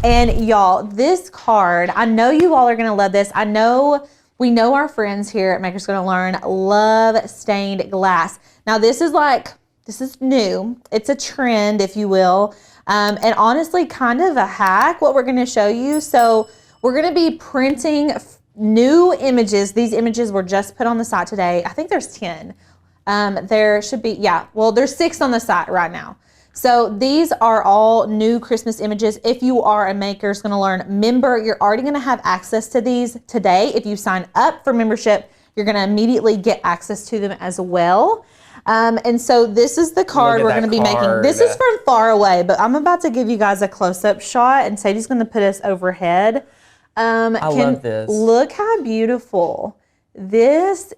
And y'all, this card, I know you all are gonna love this. We know our friends here at Makers Gonna Learn love stained glass. Now this is new. It's a trend, if you will. And honestly, kind of a hack, what we're gonna show you. So we're gonna be printing new images. These images were just put on the site today. I think there's 10. There should be, there's 6 on the site right now. So these are all new Christmas images. If you are a Makers Gonna Learn member, you're already gonna have access to these today. If you sign up for membership, you're gonna immediately get access to them as well. And so this is the card we're gonna be making. This is from far away, but I'm about to give you guys a close-up shot, and Sadie's gonna put us overhead. I love this. Look how beautiful. This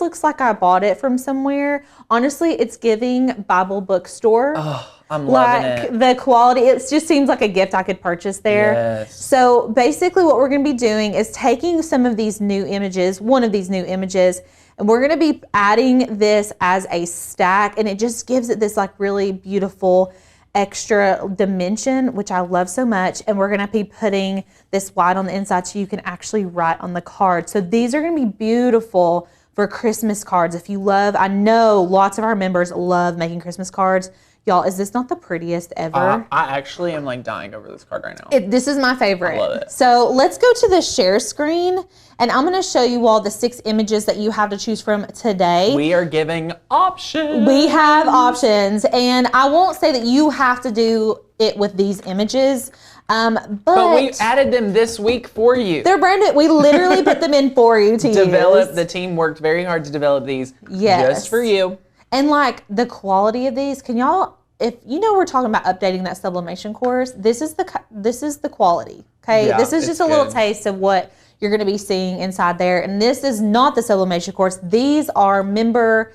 looks like I bought it from somewhere. Honestly, it's giving Bible bookstore. Oh, I'm loving it. The quality, it just seems like a gift I could purchase there. Yes. So basically what we're gonna be doing is taking some of these new images, one of these new images, and we're gonna be adding this as a stack, and it just gives it this like really beautiful extra dimension, which I love so much. And we're gonna be putting this white on the inside so you can actually write on the card. So these are gonna be beautiful for Christmas cards. If you love, I know lots of our members love making Christmas cards. Y'all, is this not the prettiest ever? I actually am like dying over this card right now. This is my favorite. I love it. So let's go to the share screen, and I'm gonna show you all the 6 images that you have to choose from today. We are giving options. We have options, and I won't say that you have to do it with these images, but we added them this week for you. They're brand new. We literally put them in for you to use. The team worked very hard to develop these just for you. And like the quality of these, can y'all, if you know we're talking about updating that sublimation course, this is the quality, okay? Yeah, this is just a little taste of what you're gonna be seeing inside there. And this is not the sublimation course. These are member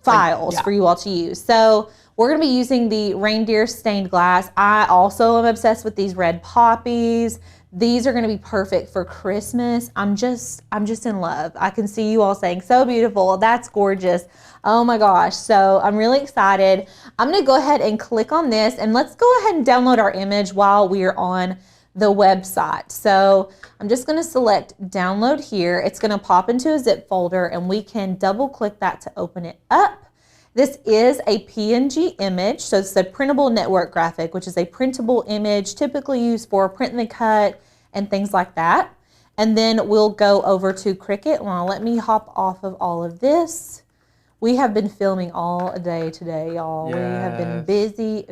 files for you all to use. So we're gonna be using the reindeer stained glass. I also am obsessed with these red poppies. These are gonna be perfect for Christmas. I'm just in love. I can see you all saying, so beautiful, that's gorgeous. Oh my gosh, so I'm really excited. I'm gonna go ahead and click on this, and let's go ahead and download our image while we are on the website. So I'm just gonna select download here. It's gonna pop into a zip folder, and we can double click that to open it up. This is a PNG image, so it's a printable network graphic, which is a printable image typically used for print and cut and things like that. And then we'll go over to Cricut. Well, let me hop off of all of this. We have been filming all day today, y'all. Yes. We have been busy.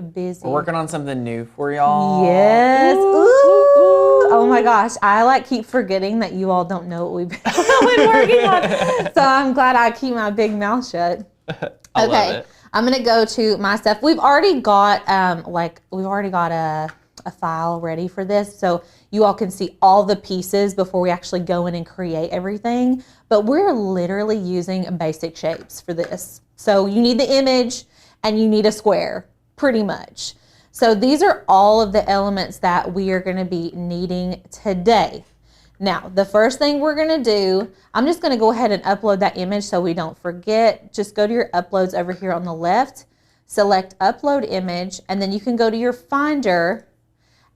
We're working on something new for y'all. Yes. Ooh. Oh my gosh, I like keep forgetting that you all don't know what we've been working on. So I'm glad I keep my big mouth shut. I love it. I'm gonna go to my stuff. We've already got a file ready for this, so you all can see all the pieces before we actually go in and create everything. But we're literally using basic shapes for this. So you need the image and you need a square, pretty much. So these are all of the elements that we are gonna be needing today. Now, the first thing we're gonna do, I'm just gonna go ahead and upload that image so we don't forget. Just go to your uploads over here on the left, select upload image, and then you can go to your Finder,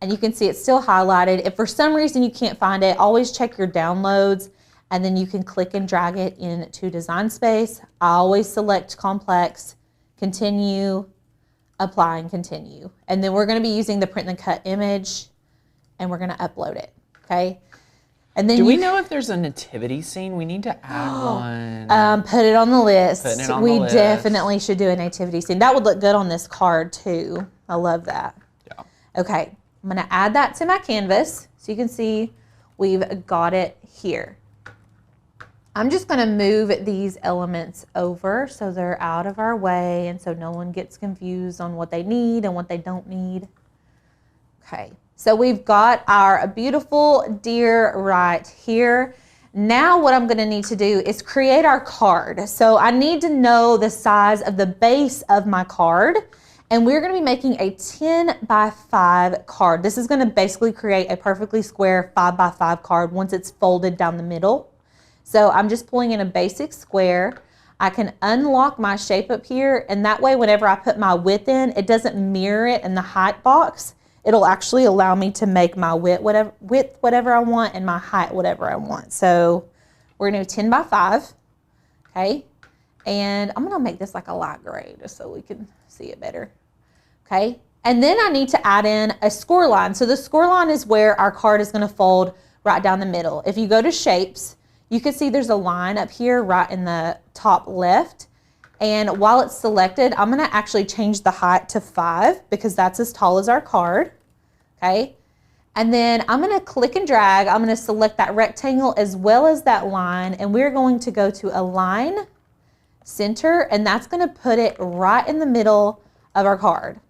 and you can see it's still highlighted. If for some reason you can't find it, always check your downloads, and then you can click and drag it into Design Space. I always select complex, continue, apply and continue. And then we're gonna be using the print and cut image, and we're gonna upload it, okay? And then do we know if there's a nativity scene? We need to add one. Put it on the list. We list. definitely should do a nativity scene. That would look good on this card too. I love that. Yeah. Okay, I'm gonna add that to my canvas so you can see we've got it here. I'm just gonna move these elements over so they're out of our way and so no one gets confused on what they need and what they don't need. Okay. So we've got our beautiful deer right here. Now what I'm gonna need to do is create our card. So I need to know the size of the base of my card, and we're gonna be making a 10 by 5 card. This is gonna basically create a perfectly square 5 by 5 card once it's folded down the middle. So I'm just pulling in a basic square. I can unlock my shape up here, and that way whenever I put my width in, it doesn't mirror it in the height box. it'll actually allow me to make my width whatever I want and my height whatever I want. So we're gonna do 10 by 5, okay? And I'm gonna make this like a light gray just so we can see it better, okay? And then I need to add in a score line. So the score line is where our card is gonna fold right down the middle. If you go to shapes, you can see there's a line up here right in the top left. And while it's selected, I'm gonna actually change the height to 5 because that's as tall as our card, okay? And then I'm gonna click and drag. I'm gonna select that rectangle as well as that line, and we're going to go to Align, Center, and that's gonna put it right in the middle of our card.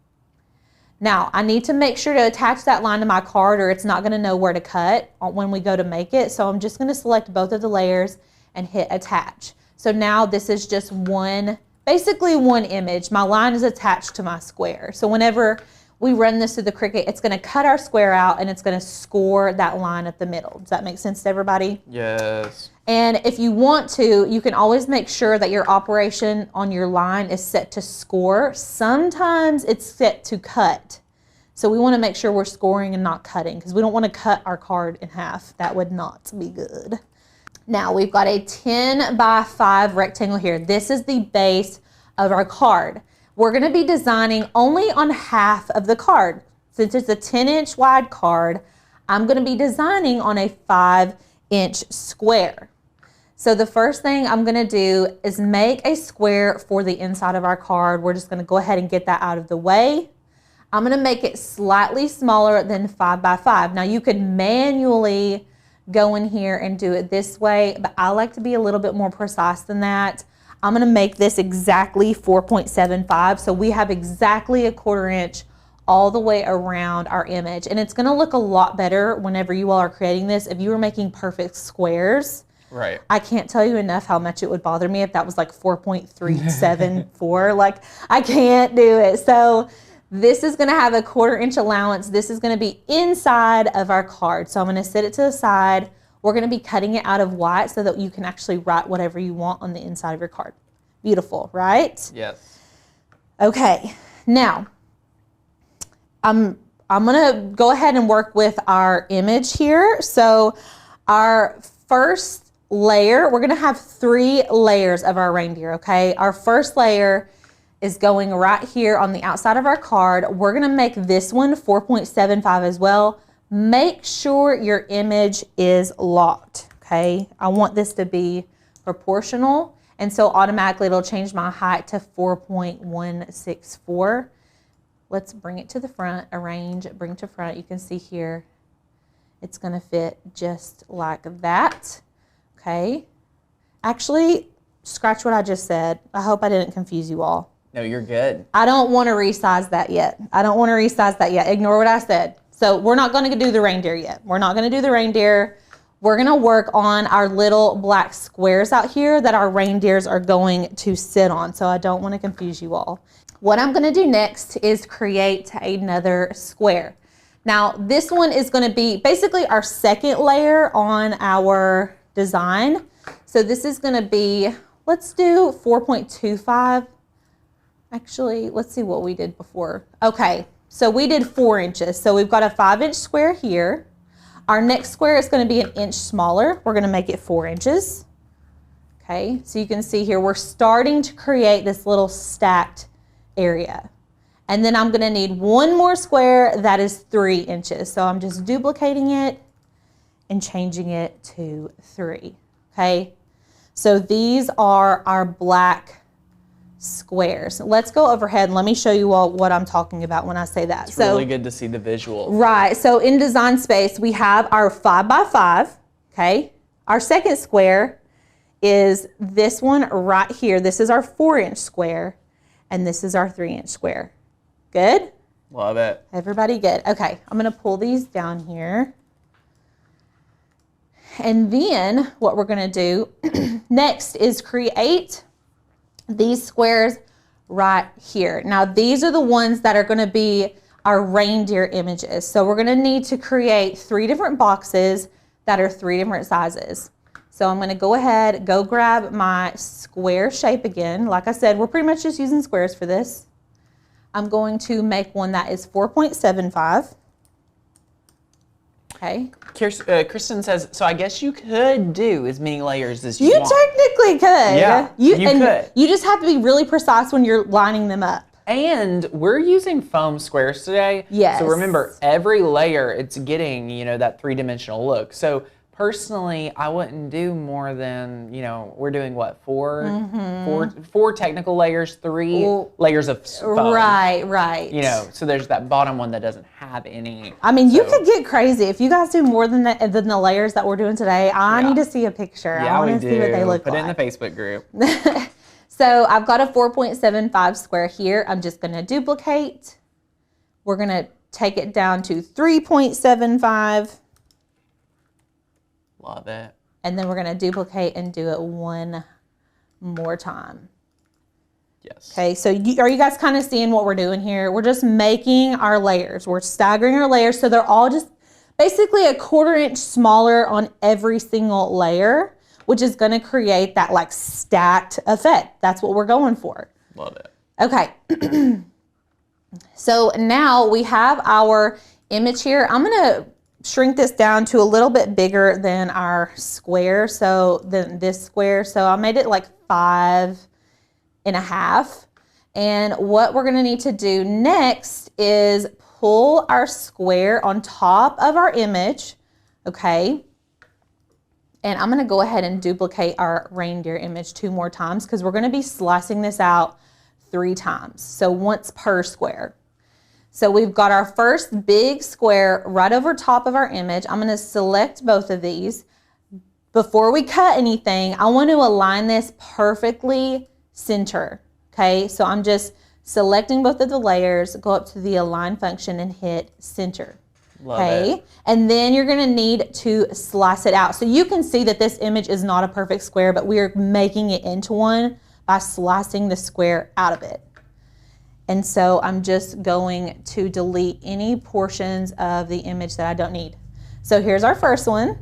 Now, I need to make sure to attach that line to my card or it's not gonna know where to cut when we go to make it. So I'm just gonna select both of the layers and hit attach. So now this is just basically one image. My line is attached to my square. So whenever we run this through the Cricut, it's gonna cut our square out and it's gonna score that line at the middle. Does that make sense to everybody? Yes. And if you want to, you can always make sure that your operation on your line is set to score. Sometimes it's set to cut. So we wanna make sure we're scoring and not cutting because we don't wanna cut our card in half. That would not be good. Now we've got a 10 by 5 rectangle here. This is the base of our card. We're gonna be designing only on half of the card. Since it's a 10-inch wide card, I'm gonna be designing on a 5-inch square. So the first thing I'm gonna do is make a square for the inside of our card. We're just gonna go ahead and get that out of the way. I'm gonna make it slightly smaller than 5 by 5. Now you could manually go in here and do it this way, but I like to be a little bit more precise than that. I'm gonna make this exactly 4.75, so we have exactly a 1/4 inch all the way around our image. And it's gonna look a lot better whenever you all are creating this. If you were making perfect squares, right? I can't tell you enough how much it would bother me if that was like 4.374. Like, I can't do it. So this is gonna have a 1/4 inch allowance. This is gonna be inside of our card. So I'm gonna set it to the side. We're gonna be cutting it out of white so that you can actually write whatever you want on the inside of your card. Beautiful, right? Yes. Okay, now, I'm gonna go ahead and work with our image here. So our first layer, we're gonna have 3 layers of our reindeer, okay? Our first layer is going right here on the outside of our card. We're gonna make this one 4.75 as well. Make sure your image is locked, okay? I want this to be proportional, and so automatically it'll change my height to 4.164. Let's bring it to the front, arrange, bring to front. You can see here, it's gonna fit just like that, okay? Actually, scratch what I just said. I hope I didn't confuse you all. No, you're good. I don't wanna resize that yet. Ignore what I said. So we're not gonna do the reindeer yet. We're not gonna do the reindeer. We're gonna work on our little black squares out here that our reindeers are going to sit on. So I don't wanna confuse you all. What I'm gonna do next is create another square. Now this one is gonna be basically our second layer on our design. So this is gonna be, let's do 4.25. Actually, let's see what we did before. Okay. So we did 4 inches. So we've got a 5-inch square here. Our next square is going to be an inch smaller. We're going to make it 4 inches. Okay, so you can see here we're starting to create this little stacked area. And then I'm going to need one more square that is 3 inches. So I'm just duplicating it and changing it to 3. Okay, so these are our black squares. Let's go overhead and let me show you all what I'm talking about when I say that. It's really good to see the visual. Right, so in Design Space, we have our 5 by 5, okay? Our second square is this one right here. This is our 4-inch square, and this is our 3-inch square. Good? Love it. Everybody good? Okay, I'm gonna pull these down here. And then what we're gonna do next is create these squares right here. Now these are the ones that are gonna be our reindeer images. So we're gonna need to create 3 different boxes that are 3 different sizes. So I'm gonna go ahead, go grab my square shape again. Like I said, we're pretty much just using squares for this. I'm going to make one that is 4.75. Okay. Kristen says, so I guess you could do as many layers as you You want. technically could. Yeah, you could. You just have to be really precise when you're lining them up. And we're using foam squares today. Yes. So remember, every layer, it's getting, that three-dimensional look. So personally, I wouldn't do more than, we're doing what, four technical layers, three layers of foam. Right. So there's that bottom one that doesn't have any. I mean, you could get crazy. If you guys do more than the layers that we're doing today, I need to see a picture. Yeah, I want to see what they look like. Put it in the Facebook group. So I've got a 4.75 square here. I'm just going to duplicate. We're going to take it down to 3.75. Love it. And then we're going to duplicate and do it one more time. Yes. Okay, so are you guys kind of seeing what we're doing here? We're just making our layers. We're staggering our layers so they're all just basically a 1/4 inch smaller on every single layer, which is going to create that like stacked effect. That's what we're going for. Love it. Okay. So now we have our image here. I'm going to shrink this down to a little bit bigger than our square. So than this square. So I made it like 5.5. And what we're going to need to do next is pull our square on top of our image. Okay. And I'm going to go ahead and duplicate our reindeer image 2 more times because we're going to be slicing this out 3 times. So once per square. So we've got our first big square right over top of our image. I'm going to select both of these. Before we cut anything, I want to align this perfectly center. Okay, so I'm just selecting both of the layers, go up to the align function and hit center. Love it. And then you're going to need to slice it out. So you can see that this image is not a perfect square, but we are making it into one by slicing the square out of it. And so I'm just going to delete any portions of the image that I don't need. So here's our first one.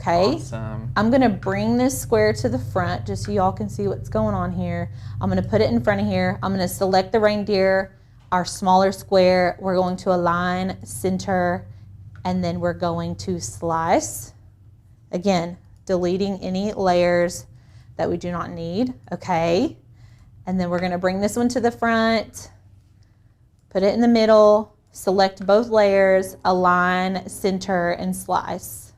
Okay. Awesome. I'm going to bring this square to the front just so y'all can see what's going on here. I'm going to put it in front of here. I'm going to select the reindeer, our smaller square. We're going to align, center, and then we're going to slice. Again, deleting any layers that we do not need. Okay. And then we're going to bring this one to the front, put it in the middle, select both layers, align, center, and slice.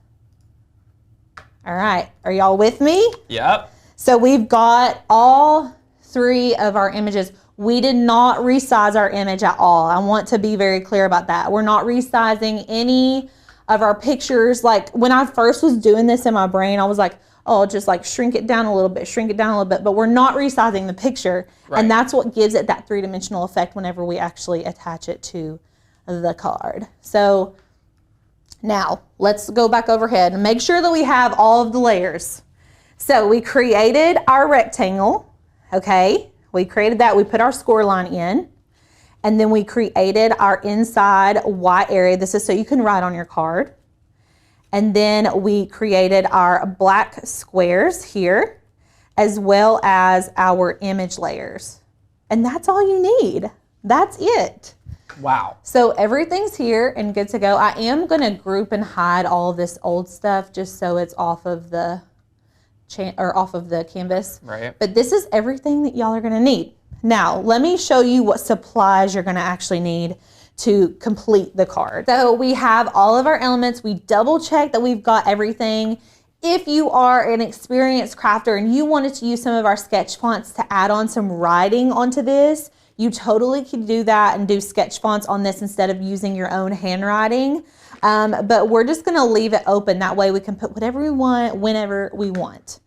All right, are y'all with me? Yep. So we've got all 3 of our images. We did not resize our image at all. I want to be very clear about that. We're not resizing any of our pictures. Like when I first was doing this in my brain, I was like, oh, just like shrink it down a little bit, but we're not resizing the picture. Right. And that's what gives it that 3-dimensional effect whenever we actually attach it to the card. So now let's go back overhead and make sure that we have all of the layers. So we created our rectangle, okay? We created that, we put our score line in, and then we created our inside white area. This is so you can write on your card. And then we created our black squares here, as well as our image layers. And that's all you need. That's it. Wow. So everything's here and good to go. I am going to group and hide all of this old stuff just so it's off of the canvas. Right. But this is everything that y'all are going to need. Now, let me show you what supplies you're going to actually need to complete the card. So we have all of our elements. We double check that we've got everything. If you are an experienced crafter and you wanted to use some of our sketch fonts to add on some writing onto this, you totally could do that and do sketch fonts on this instead of using your own handwriting. But we're just gonna leave it open. That way we can put whatever we want, whenever we want.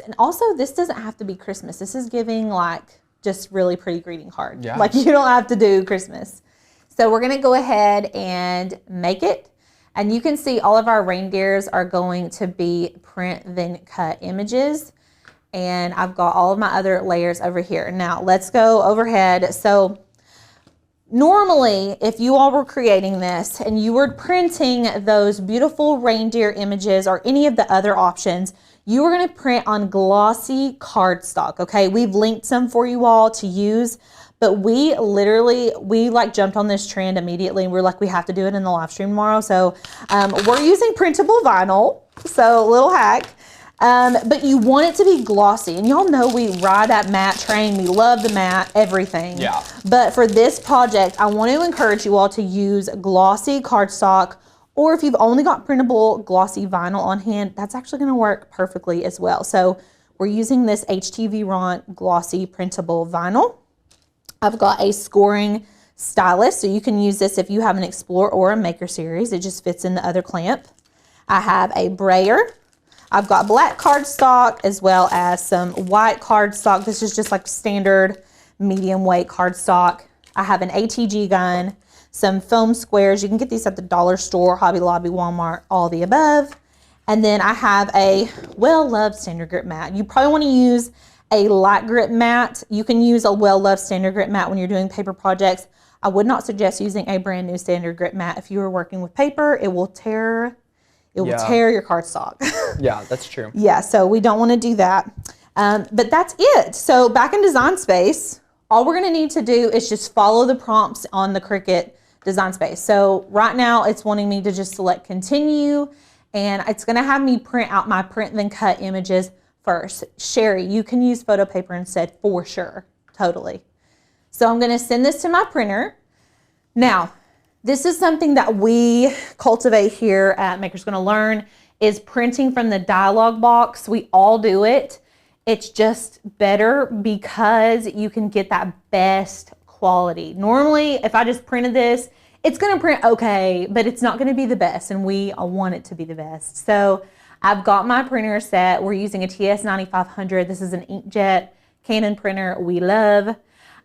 And also, this doesn't have to be Christmas. This is giving like just really pretty greeting card. Yeah. Like you don't have to do Christmas. So we're gonna go ahead and make it. And you can see all of our reindeers are going to be print then cut images. And I've got all of my other layers over here. Now let's go overhead. So normally, if you all were creating this and you were printing those beautiful reindeer images or any of the other options, you are going to print on glossy cardstock. Okay, we've linked some for you all to use, but we like jumped on this trend immediately, and we're like, we have to do it in the live stream tomorrow. So we're using printable vinyl. So little hack. But you want it to be glossy, and y'all know we ride that matte train. We love the matte, everything. Yeah. But for this project, I want to encourage you all to use glossy cardstock, or if you've only got printable glossy vinyl on hand, that's actually going to work perfectly as well. So we're using this HTV Ront glossy printable vinyl. I've got a scoring stylus, so you can use this if you have an Explore or a Maker series. It just fits in the other clamp. I have a brayer. I've got black cardstock as well as some white cardstock. This is just like standard medium weight cardstock. I have an ATG gun, some foam squares. You can get these at the dollar store, Hobby Lobby, Walmart, all the above. And then I have a well-loved standard grip mat. You probably want to use a light grip mat. You can use a well-loved standard grip mat when you're doing paper projects. I would not suggest using a brand new standard grip mat. If you are working with paper, it will tear your cardstock. Yeah, that's true. Yeah, so we don't want to do that. But that's it. So back in Design Space, all we're going to need to do is just follow the prompts on the Cricut Design Space. So right now it's wanting me to just select continue, and it's going to have me print out my print then cut images first. Sherry, you can use photo paper instead for sure. Totally. So I'm going to send this to my printer. Now, this is something that we cultivate here at Maker's Gonna Learn, is printing from the dialog box. We all do it. It's just better because you can get that best quality. Normally, if I just printed this, it's gonna print okay, but it's not gonna be the best, and we want it to be the best. So I've got my printer set. We're using a TS9500. This is an inkjet Canon printer we love.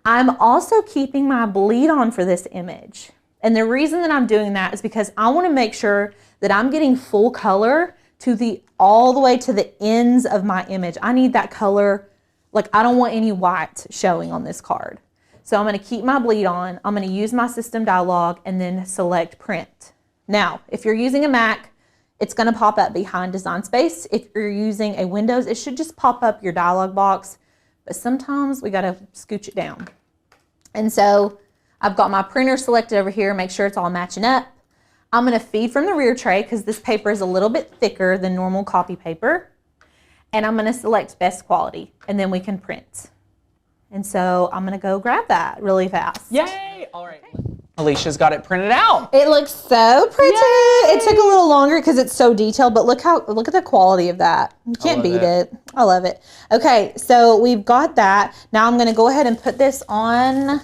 I'm also keeping my bleed on for this image. And the reason that I'm doing that is because I want to make sure that I'm getting full color to all the way to the ends of my image. I need that color, like I don't want any white showing on this card. So I'm going to keep my bleed on. I'm going to use my system dialog and then select print. Now, if you're using a Mac, it's going to pop up behind Design Space. If you're using a Windows, it should just pop up your dialog box. But sometimes we got to scooch it down. And so I've got my printer selected over here, make sure it's all matching up. I'm gonna feed from the rear tray because this paper is a little bit thicker than normal copy paper. And I'm gonna select best quality, and then we can print. And so I'm gonna go grab that really fast. Yay! All right. Alicia's got it printed out. It looks so pretty. Yay! It took a little longer because it's so detailed, but look at the quality of that. You can't beat it. I love it. Okay, so we've got that. Now I'm gonna go ahead and put this on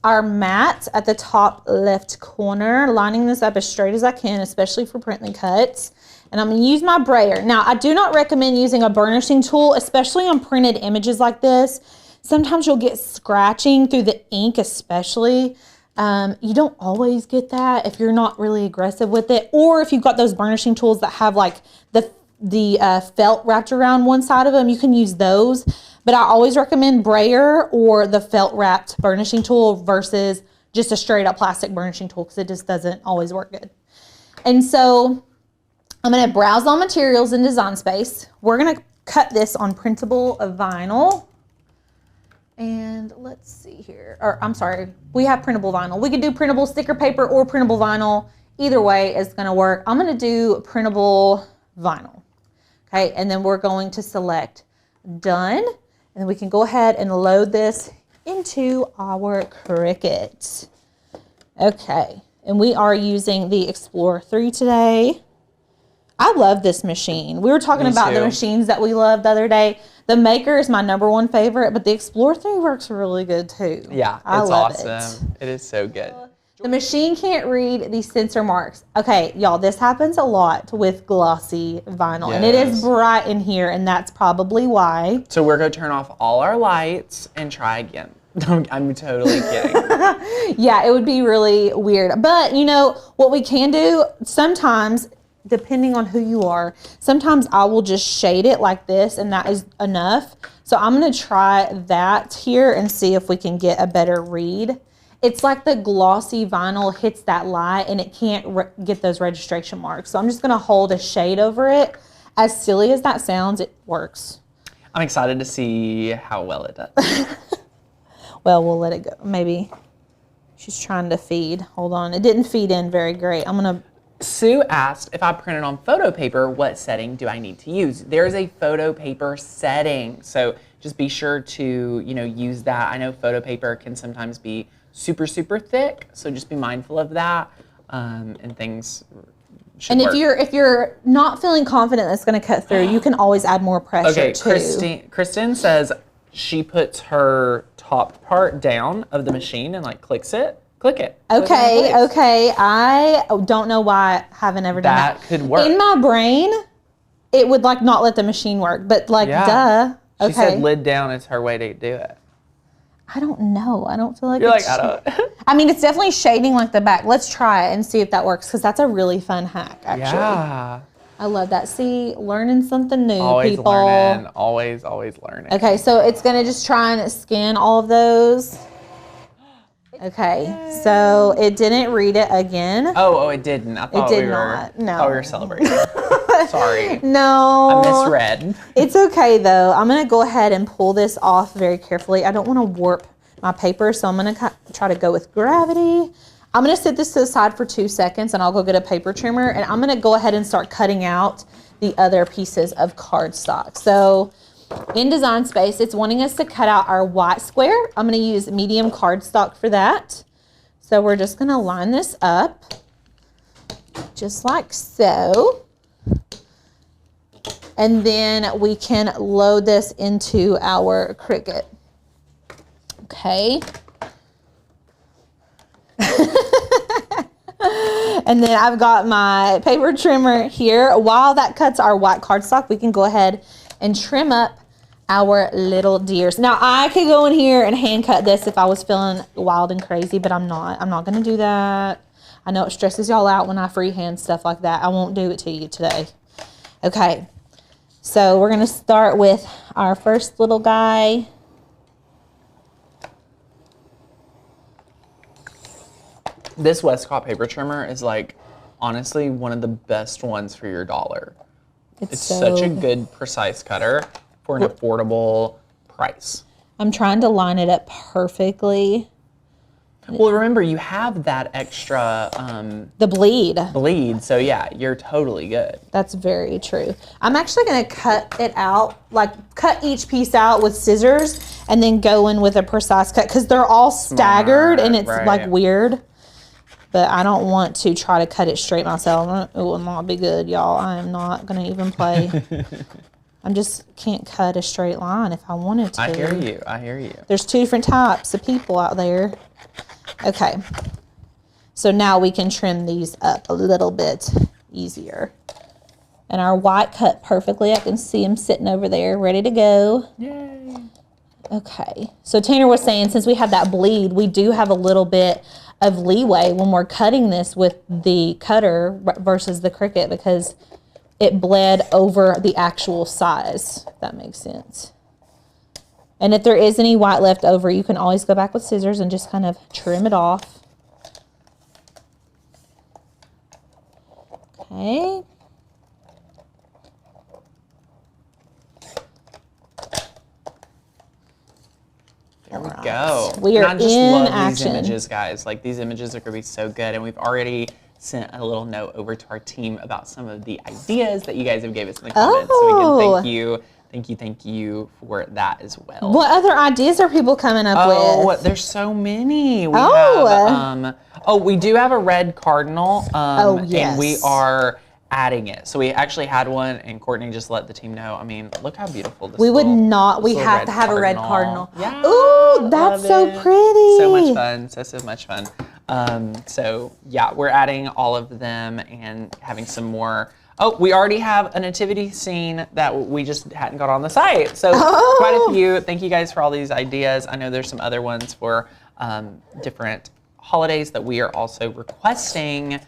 our mat at the top left corner, lining this up as straight as I can, especially for print and cuts. And I'm gonna use my brayer. Now, I do not recommend using a burnishing tool, especially on printed images like this. Sometimes you'll get scratching through the ink, especially. You don't always get that if you're not really aggressive with it, or if you've got those burnishing tools that have like the felt wrapped around one side of them, you can use those. But I always recommend brayer or the felt wrapped burnishing tool versus just a straight up plastic burnishing tool, because it just doesn't always work good. And so I'm going to browse all materials in Design Space. We're going to cut this on printable vinyl. And let's see here, or I'm sorry, we have printable vinyl. We could do printable sticker paper or printable vinyl. Either way is going to work. I'm going to do printable vinyl. Okay, and then we're going to select done. And then we can go ahead and load this into our Cricut. Okay, and we are using the Explorer 3 today. I love this machine. We were talking about the machines that we loved the other day. The Maker is my #1 favorite, but the Explorer 3 works really good too. Yeah, it's awesome. It is so good. The machine can't read these sensor marks. Okay, y'all, this happens a lot with glossy vinyl, and it is bright in here, and that's probably why. So we're going to turn off all our lights and try again. I'm totally kidding. Yeah, it would be really weird. But, you know, what we can do sometimes, depending on who you are, sometimes I will just shade it like this, and that is enough. So I'm going to try that here and see if we can get a better read. It's like the glossy vinyl hits that light and it can't get those registration marks. So I'm just gonna hold a shade over it As silly as that sounds, it works. I'm excited to see how well it does. Well, we'll let it go. Maybe she's trying to feed. Hold on. It didn't feed in very great. I'm going to... Sue asked if I printed on photo paper, what setting do I need to use? There's a photo paper setting. So just be sure to, use that. I know photo paper can sometimes be super, super thick. So just be mindful of that. And things should work. If you're not feeling confident that's going to cut through, you can always add more pressure too. Kristen says she puts her top part down of the machine and like clicks it. Click it. Okay. I don't know why I haven't ever done that. That could work. In my brain, it would like not let the machine work, but like, duh. Okay. She said lid down is her way to do it. I don't know. I don't feel like You're like, I don't. I mean, it's definitely shading like the back. Let's try it and see if that works, because that's a really fun hack, actually. Yeah. I love that. See, learning something new, always people. Learning. Always learning. Okay, so it's going to just try and scan all of those. Okay, so it didn't read it again. Oh, it didn't. I thought it did not. No. I thought we were celebrating. Sorry. No. I misread. It's okay though. I'm gonna go ahead and pull this off very carefully. I don't want to warp my paper, so I'm gonna try to go with gravity. I'm gonna set this to the side for 2 seconds, and I'll go get a paper trimmer, and I'm gonna go ahead and start cutting out the other pieces of cardstock. So in Design Space, it's wanting us to cut out our white square. I'm going to use medium cardstock for that. So we're just going to line this up just like so. And then we can load this into our Cricut. Okay. And then I've got my paper trimmer here. While that cuts our white cardstock, we can go ahead and trim up our little deers. Now I could go in here and hand cut this if I was feeling wild and crazy, but I'm not. I'm not gonna do that. I know it stresses y'all out when I freehand stuff like that. I won't do it to you today. Okay, so we're gonna start with our first little guy. This Westcott paper trimmer is like, honestly, one of the best ones for your $1. It's such a good, precise cutter for an affordable price. I'm trying to line it up perfectly. Well, remember, you have that extra... the bleed. Bleed, so yeah, you're totally good. That's very true. I'm actually going to cut it out, like cut each piece out with scissors and then go in with a precise cut, because they're all staggered and it's like weird. But I don't want to try to cut it straight myself. It will not be good, y'all. I am not going to even play. I just can't cut a straight line if I wanted to. I hear you. There's 2 different types of people out there. Okay. So now we can trim these up a little bit easier. And our white cut perfectly. I can see them sitting over there ready to go. Yay. Okay. So Tanner was saying, since we have that bleed, we do have a little bit of leeway when we're cutting this with the cutter versus the Cricut, because it bled over the actual size, if that makes sense. And if there is any white left over, you can always go back with scissors and just kind of trim it off. Okay. There we go. We are and I just in love action. These images, guys. Like, these images are going to be so good. And we've already sent a little note over to our team about some of the ideas that you guys have gave us in the comments. So again, thank you for that as well. What other ideas are people coming up with? Oh, there's so many. We have, we do have a red cardinal. Yes. And we are adding it. So we actually had one, and Courtney just let the team know. I mean, look how beautiful this is. We would not. We have to have a red cardinal. Yeah. Ooh, that's so pretty. So much fun. So much fun. So yeah, we're adding all of them and having some more. Oh, we already have a nativity scene that we just hadn't got on the site. So quite a few. Thank you guys for all these ideas. I know there's some other ones for different holidays that we are also requesting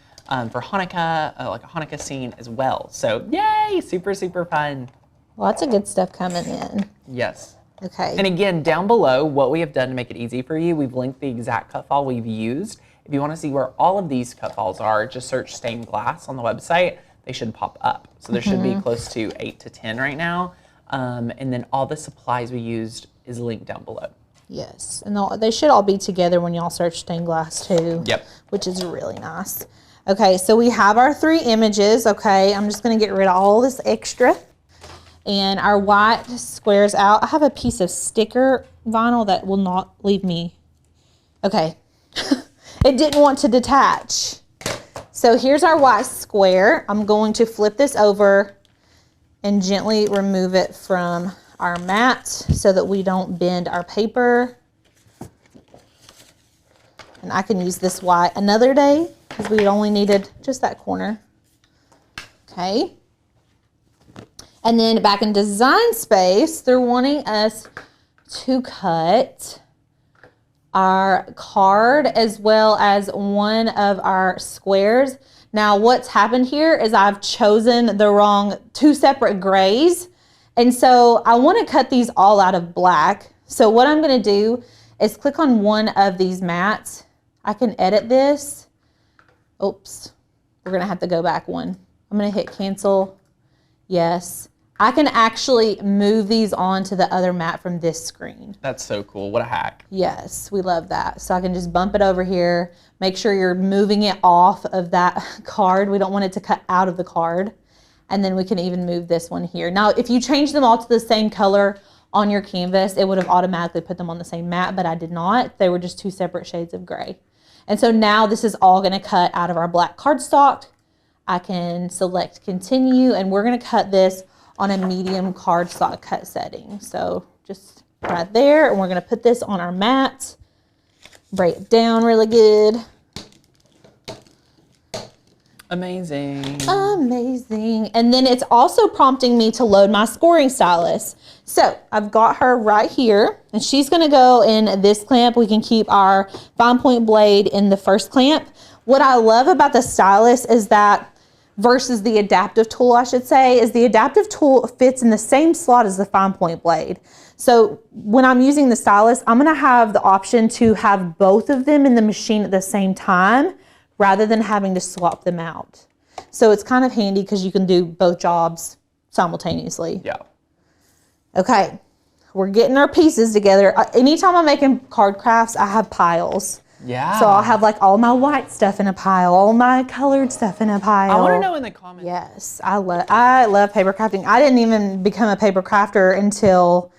for Hanukkah, like a Hanukkah scene as well. So yay, super fun. Lots of good stuff coming in. Yes. Okay. And again, down below, what we have done to make it easy for you, we've linked the exact cut file we've used. If you want to see where all of these cut files are, just search stained glass on the website. they should pop up. So there should be close to 8 to 10 right now. And then all the supplies we used is linked down below. Yes, and they should all be together when y'all search stained glass too. Yep. Which is really nice. Okay, so we have our 3 images. Okay, I'm just gonna get rid of all this extra. And our white squares out. I have a piece of sticker vinyl that will not leave me. Okay, it didn't want to detach. So here's our white square. I'm going to flip this over and gently remove it from our mat so that we don't bend our paper. And I can use this white another day because we only needed just that corner. Okay. And then back in design space, they're wanting us to cut our card as well as one of our squares. Now what's happened here is I've chosen the wrong 2 separate grays. And so I want to cut these all out of black. So what I'm going to do is click on one of these mats. I can edit this. Oops, we're going to have to go back one. I'm going to hit cancel. Yes. I can actually move these onto the other mat from this screen. That's so cool. What a hack. Yes, we love that. So I can just bump it over here. Make sure you're moving it off of that card. We don't want it to cut out of the card. And then we can even move this one here. Now, if you change them all to the same color on your canvas, it would have automatically put them on the same mat, but I did not. They were just 2 separate shades of gray. And so now this is all gonna cut out of our black cardstock. I can select continue, and we're gonna cut this on a medium cardstock cut setting. So just right there, and we're gonna put this on our mat, break it down really good. Amazing. Amazing. And then it's also prompting me to load my scoring stylus. So I've got her right here, and she's gonna go in this clamp. We can keep our fine point blade in the first clamp. What I love about the stylus is that, versus the adaptive tool, I should say, is the adaptive tool fits in the same slot as the fine point blade. So when I'm using the stylus, I'm gonna have the option to have both of them in the machine at the same time, rather than having to swap them out. So it's kind of handy because you can do both jobs simultaneously. Yeah. Okay, we're getting our pieces together. Anytime I'm making card crafts, I have piles. Yeah. So I'll have like all my white stuff in a pile, all my colored stuff in a pile. I want to know in the comments. Yes, I love paper crafting. I didn't even become a paper crafter until,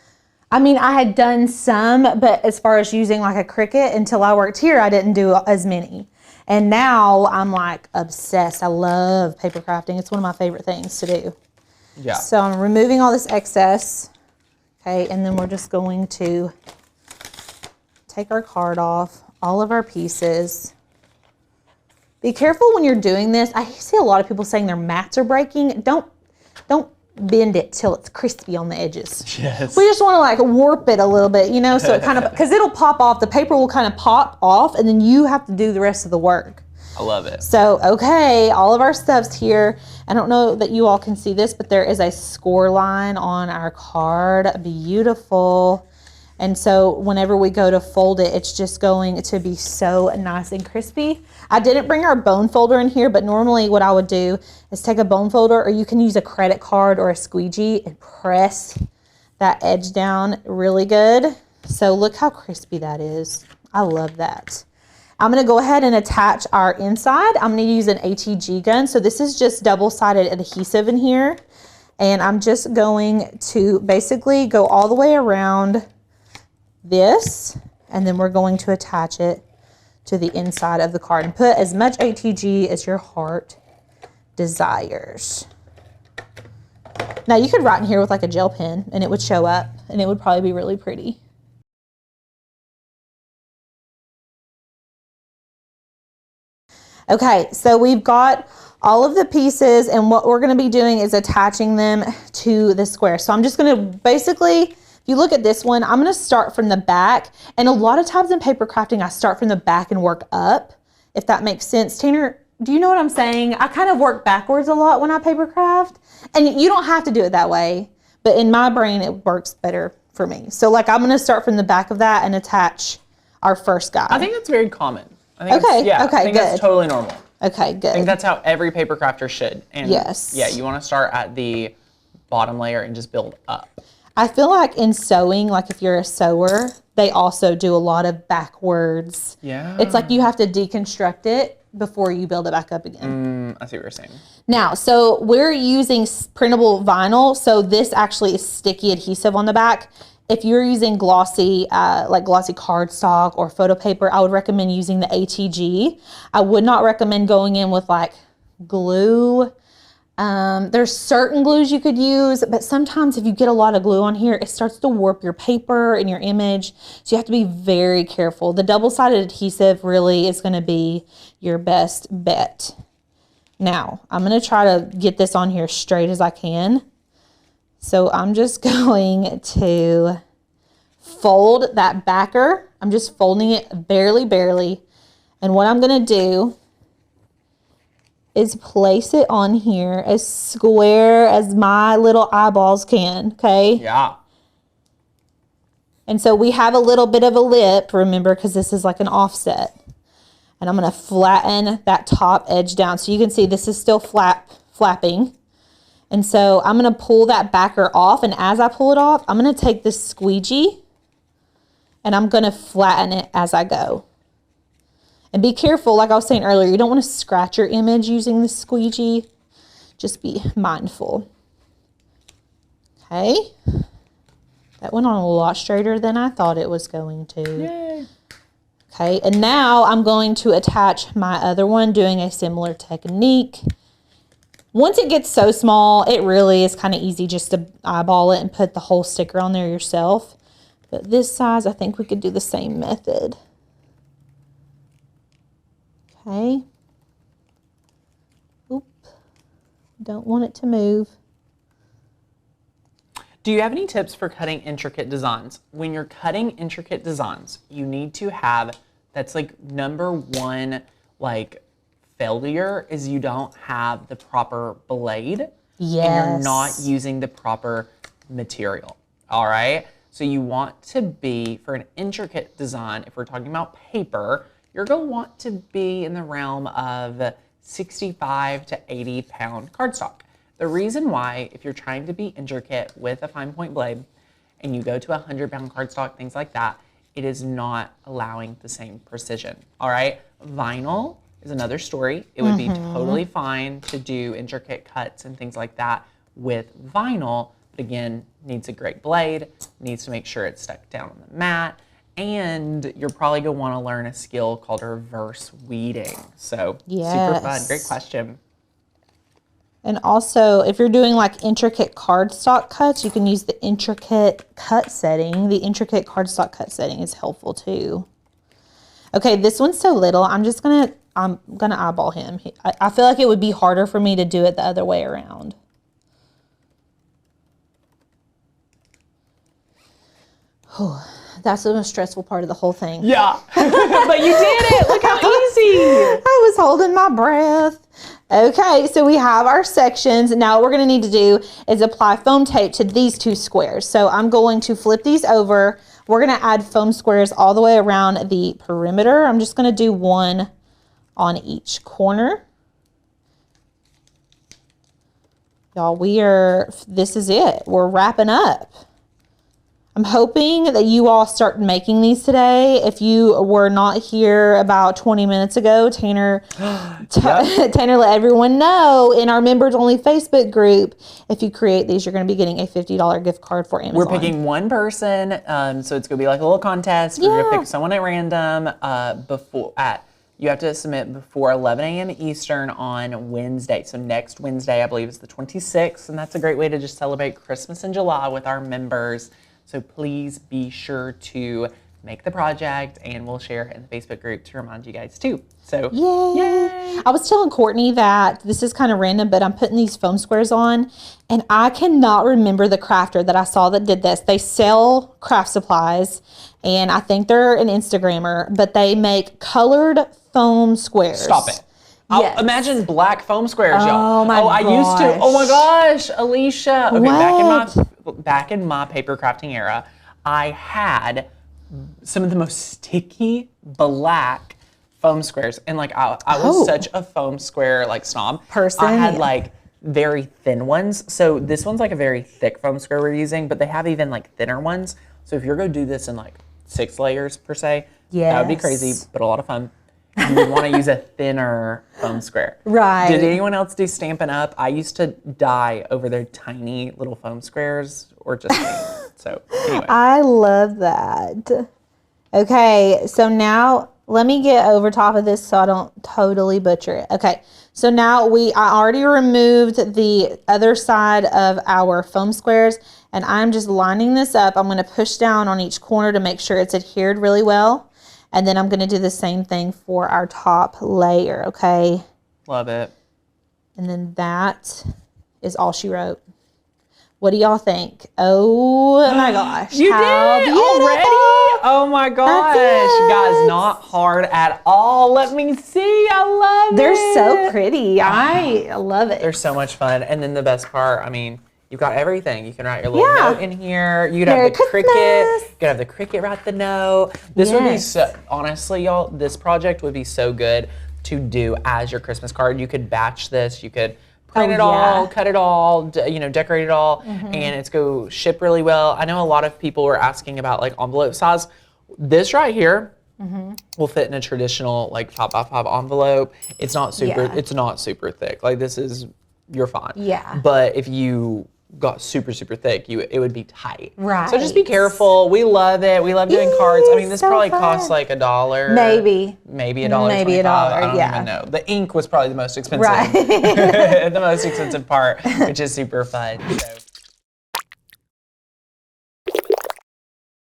I mean, I had done some, but as far as using like a Cricut, until I worked here, I didn't do as many. And now I'm like obsessed. I love paper crafting. It's one of my favorite things to do. Yeah. So I'm removing all this excess. Okay, and then we're just going to take our card off, all of our pieces. Be careful when you're doing this. I see a lot of people saying their mats are breaking. Don't bend it till it's crispy on the edges. Yes. We just want to like warp it a little bit, you know, so it kind of, because it'll pop off. The paper will kind of pop off, and then you have to do the rest of the work. I love it. So, okay, all of our stuff's here. I don't know that you all can see this, but there is a score line on our card. Beautiful. And so whenever we go to fold it, it's just going to be so nice and crispy. I didn't bring our bone folder in here, but normally what I would do is take a bone folder, or you can use a credit card or a squeegee and press that edge down really good. So look how crispy that is. I love that. I'm gonna go ahead and attach our inside. I'm gonna use an ATG gun. So this is just double-sided adhesive in here. And I'm just going to basically go all the way around this, and then we're going to attach it to the inside of the card and put as much ATG as your heart desires. Now you could write in here with like a gel pen and it would show up, and it would probably be really pretty. Okay, so we've got all of the pieces, and what we're gonna be doing is attaching them to the square. So I'm just gonna basically, if you look at this one, I'm gonna start from the back. And a lot of times in paper crafting, I start from the back and work up, if that makes sense. Tanner, do you know what I'm saying? I kind of work backwards a lot when I paper craft. And you don't have to do it that way, but in my brain, it works better for me. So like, I'm gonna start from the back of that and attach our first guy. I think that's very common. I think okay, yeah, okay, I think good. that's totally normal. Okay, good. I think that's how every paper crafter should. And yes. Yeah, you want to start at the bottom layer and just build up. I feel like in sewing, like if you're a sewer, they also do a lot of backwards. Yeah. It's like you have to deconstruct it before you build it back up again. I see what you're saying. Now, so we're using printable vinyl. So this actually is sticky adhesive on the back. If you're using glossy, like glossy cardstock or photo paper, I would recommend using the ATG. I would not recommend going in with like glue. There's certain glues you could use, but sometimes if you get a lot of glue on here, it starts to warp your paper and your image. So you have to be very careful. The double-sided adhesive really is going to be your best bet. Now, I'm going to try to get this on here straight as I can. So I'm just going to fold that backer. I'm just folding it barely. And what I'm going to do is place it on here as square as my little eyeballs can, okay? Yeah. And so we have a little bit of a lip, remember, because this is like an offset. And I'm going to flatten that top edge down. So you can see this is still flapping. And so I'm going to pull that backer off. And as I pull it off, I'm going to take this squeegee and I'm going to flatten it as I go. And be careful, like I was saying earlier, you don't want to scratch your image using the squeegee. Just be mindful. Okay. That went on a lot straighter than I thought it was going to. Yay. Okay, and now I'm going to attach my other one doing a similar technique. Once it gets so small, it really is kind of easy just to eyeball it and put the whole sticker on there yourself. But this size, I think we could do the same method. Okay. Oop. Don't want it to move. Do you have any tips for cutting intricate designs? When you're cutting intricate designs, you need to have, that's like number one, like failure is you don't have the proper blade. Yes. And you're not using the proper material. All right. So you want to be, for an intricate design, if we're talking about paper, you're going to want to be in the realm of 65 to 80 pound cardstock. The reason why, if you're trying to be intricate with a fine point blade and you go to 100 pound cardstock, things like that, it is not allowing the same precision. All right. Vinyl is another story. It would be totally fine to do intricate cuts and things like that with vinyl, but again, needs a great blade, needs to make sure it's stuck down on the mat, and you're probably gonna wanna learn a skill called reverse weeding. So super fun, great question. And also, if you're doing like intricate cardstock cuts, you can use the intricate cut setting. The intricate cardstock cut setting is helpful too. Okay, this one's so little, I'm gonna eyeball him. I feel like it would be harder for me to do it the other way around. That's the most stressful part of the whole thing. Yeah, but you did it. Look how easy. I was holding my breath. Okay, so we have our sections. Now what we're gonna need to do is apply foam tape to these two squares. So I'm going to flip these over. We're gonna add foam squares all the way around the perimeter. I'm just gonna do one on each corner. Y'all, this is it. We're wrapping up. I'm hoping that you all start making these today. If you were not here about 20 minutes ago, Tanner let everyone know in our members only Facebook group, if you create these, you're going to be getting a $50 gift card for Amazon. We're picking one person, so it's going to be like a little contest. We're going to pick someone at random you have to submit before 11 a.m. Eastern on Wednesday. So next Wednesday, I believe, is the 26th, and that's a great way to just celebrate Christmas in July with our members. So please be sure to make the project, and we'll share it in the Facebook group to remind you guys too. So yay! I was telling Courtney that this is kind of random, but I'm putting these foam squares on, and I cannot remember the crafter that I saw that did this. They sell craft supplies, and I think they're an Instagrammer, but they make colored foam squares. Stop it. Yes. Imagine black foam squares, y'all. Oh my gosh. I used to. Oh my gosh, Alicia. Okay, back in my paper crafting era, I had some of the most sticky black foam squares. And like I was such a foam square like snob. Person, I had yeah. like very thin ones. So this one's like a very thick foam square we're using, but they have even like thinner ones. So if you're gonna do this in like 6 layers per se, that would be crazy, but a lot of fun. You would want to use a thinner foam square. Right. Did anyone else do Stampin' Up? I used to die over their tiny little foam squares, or just me. So anyway. I love that. Okay, so now let me get over top of this so I don't totally butcher it. Okay, so now I already removed the other side of our foam squares, and I'm just lining this up. I'm going to push down on each corner to make sure it's adhered really well. And then I'm going to do the same thing for our top layer, okay? Love it. And then that is all she wrote. What do y'all think? Oh my gosh. You did it already? Oh my gosh. Guys, not hard at all. Let me see. I love They're it. so pretty. I love it. They're so much fun. And then the best part, I mean, you've got everything. You can write your little note in here. You could have the Cricut. You could have the Cricut write the note. This would be so, honestly, y'all, this project would be so good to do as your Christmas card. You could batch this. You could print it all, cut it all, decorate it all, and it's go ship really well. I know a lot of people were asking about like envelope size. This right here will fit in a traditional like 5x5 envelope. It's not super. It's not super thick. Like this is, you're fine. Yeah. But if you got super thick, it would be tight. Right. So just be careful. We love it. We love doing cards. I mean, this so probably fun. costs like $1. Maybe $1. Maybe $1, I don't yeah. even know. The ink was probably the most expensive. Right. The most expensive part, which is super fun. So.